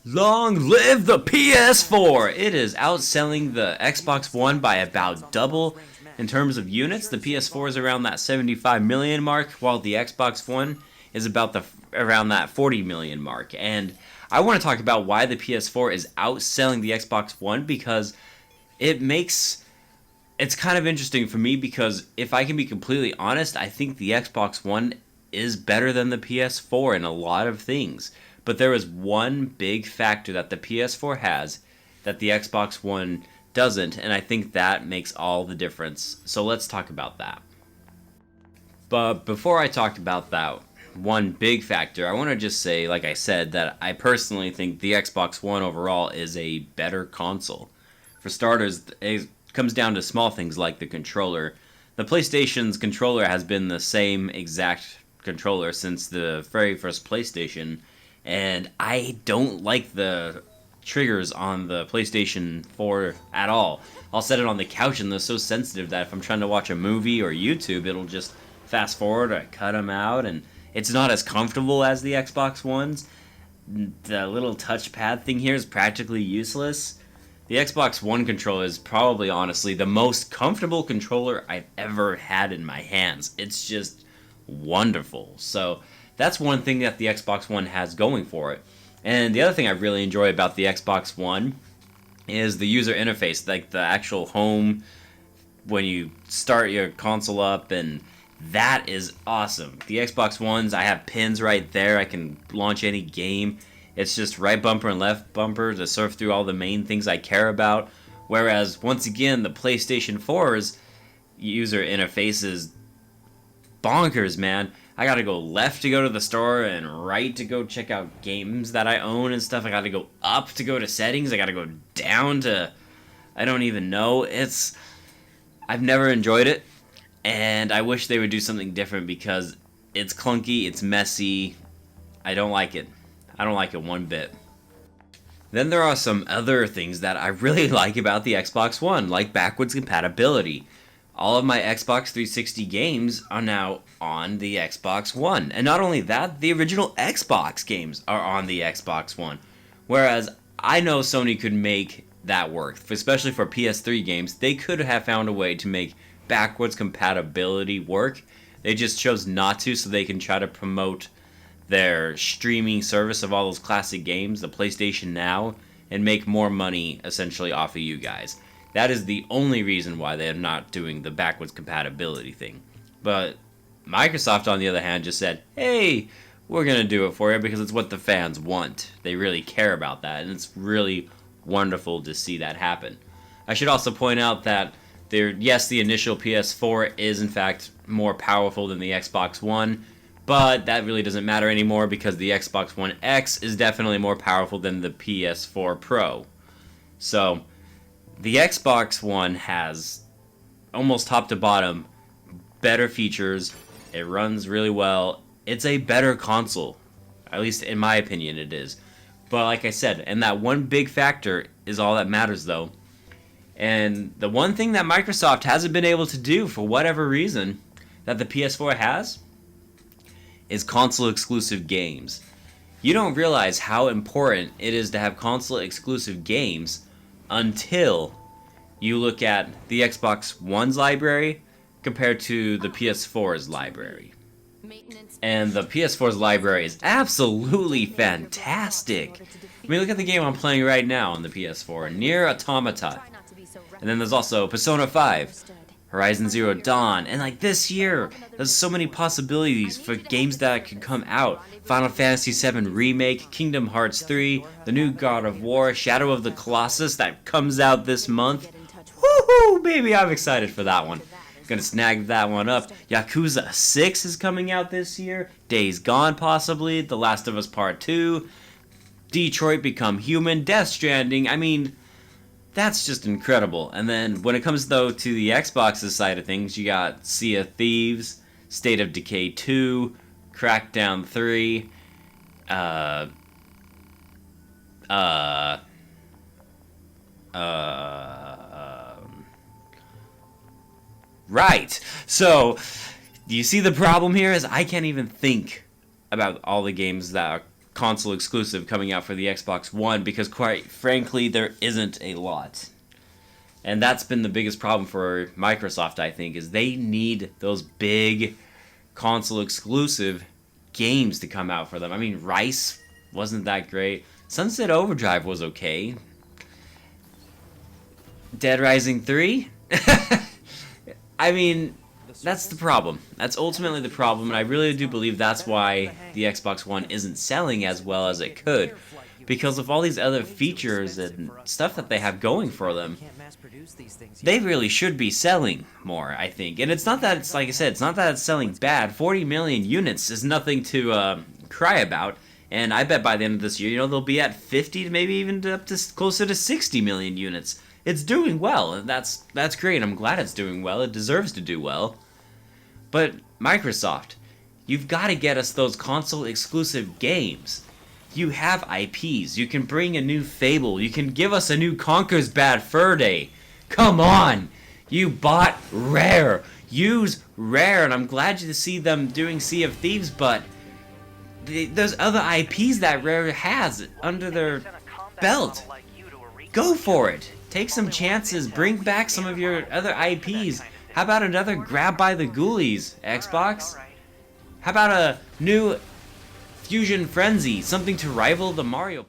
Long live the PS4! It is outselling the Xbox One by about double in terms of units. The PS4 is around that 75 million mark, while the Xbox One is about around that 40 million mark. And I want to talk about why the PS4 is outselling the Xbox One, because it's kind of interesting for me, because if I can be completely honest, I think the Xbox One is better than the PS4 in a lot of things. But there is one big factor that the PS4 has that the Xbox One doesn't, and I think that makes all the difference. So let's talk about that. But before I talk about that one big factor, I want to just say, like I said, that I personally think the Xbox One overall is a better console. For starters, it comes down to small things like the controller. The PlayStation's controller has been the same exact controller since the very first PlayStation, and I don't like the triggers on the PlayStation 4 at all. I'll set it on the couch and they're so sensitive that if I'm trying to watch a movie or YouTube, it'll just fast forward or cut them out, and it's not as comfortable as the Xbox One's. The little touchpad thing here is practically useless. The Xbox One controller is probably, honestly, the most comfortable controller I've ever had in my hands. It's just wonderful. So that's one thing that the Xbox One has going for it. And the other thing I really enjoy about the Xbox One is the user interface, like the actual home when you start your console up, and that is awesome. The Xbox Ones, I have pins right there. I can launch any game. It's just right bumper and left bumper to surf through all the main things I care about. Whereas, once again, the PlayStation 4's user interface is bonkers, man. I gotta go left to go to the store and right to go check out games that I own and stuff. I gotta go up to go to settings. I gotta go down to... I don't even know. I've never enjoyed it, and I wish they would do something different because it's clunky, it's messy. I don't like it. I don't like it one bit. Then there are some other things that I really like about the Xbox One, like backwards compatibility. All of my Xbox 360 games are now on the Xbox One. And not only that, the original Xbox games are on the Xbox One. Whereas I know Sony could make that work, especially for PS3 games. They could have found a way to make backwards compatibility work. They just chose not to, so they can try to promote their streaming service of all those classic games, the PlayStation Now, and make more money essentially off of you guys. That is the only reason why they're not doing the backwards compatibility thing. But Microsoft, on the other hand, just said, hey, we're going to do it for you because it's what the fans want. They really care about that, and it's really wonderful to see that happen. I should also point out that yes, the initial PS4 is in fact more powerful than the Xbox One, but that really doesn't matter anymore because the Xbox One X is definitely more powerful than the PS4 Pro. So the Xbox One has almost top to bottom better features. It runs really well. It's a better console. At least in my opinion it is. But like I said, and that one big factor is all that matters though. And the one thing that Microsoft hasn't been able to do for whatever reason that the PS4 has is console exclusive games. You don't realize how important it is to have console exclusive games until you look at the Xbox One's library compared to the PS4's library. And the PS4's library is absolutely fantastic. I mean, look at the game I'm playing right now on the PS4, Nier Automata. And then there's also Persona 5, Horizon Zero Dawn, and like this year, there's so many possibilities for games that could come out. Final Fantasy VII Remake, Kingdom Hearts 3, the new God of War, Shadow of the Colossus that comes out this month. Woohoo, baby, I'm excited for that one. Gonna snag that one up. Yakuza 6 is coming out this year. Days Gone, possibly. The Last of Us Part 2. Detroit Become Human. Death Stranding. I mean, that's just incredible. And then when it comes, though, to the Xbox's side of things, you got Sea of Thieves, State of Decay 2, Crackdown 3, right. So, do you see the problem here is I can't even think about all the games that are console exclusive coming out for the Xbox One, because quite frankly, there isn't a lot. And that's been the biggest problem for Microsoft, I think, is they need those big console exclusive games to come out for them. I mean, Rice wasn't that great. Sunset Overdrive was okay. Dead Rising 3? I mean, that's the problem. That's ultimately the problem, and I really do believe that's why the Xbox One isn't selling as well as it could. Because of all these other features and stuff that they have going for them, they really should be selling more, I think. And it's not that it's, like I said, it's not that it's selling bad. 40 million units is nothing to cry about. And I bet by the end of this year, you know, they'll be at 50 to maybe even up to closer to 60 million units. It's doing well, and that's great. I'm glad it's doing well. It deserves to do well. But Microsoft, you've got to get us those console exclusive games. You have IPs. You can bring a new Fable. You can give us a new Conker's Bad Fur Day. Come on! You bought Rare. Use Rare, and I'm glad to see them doing Sea of Thieves, but there's other IPs that Rare has under their belt. Go for it. Take some chances. Bring back some of your other IPs. How about another Grab by the Ghoulies, Xbox? How about a new Fusion Frenzy, something to rival the Mario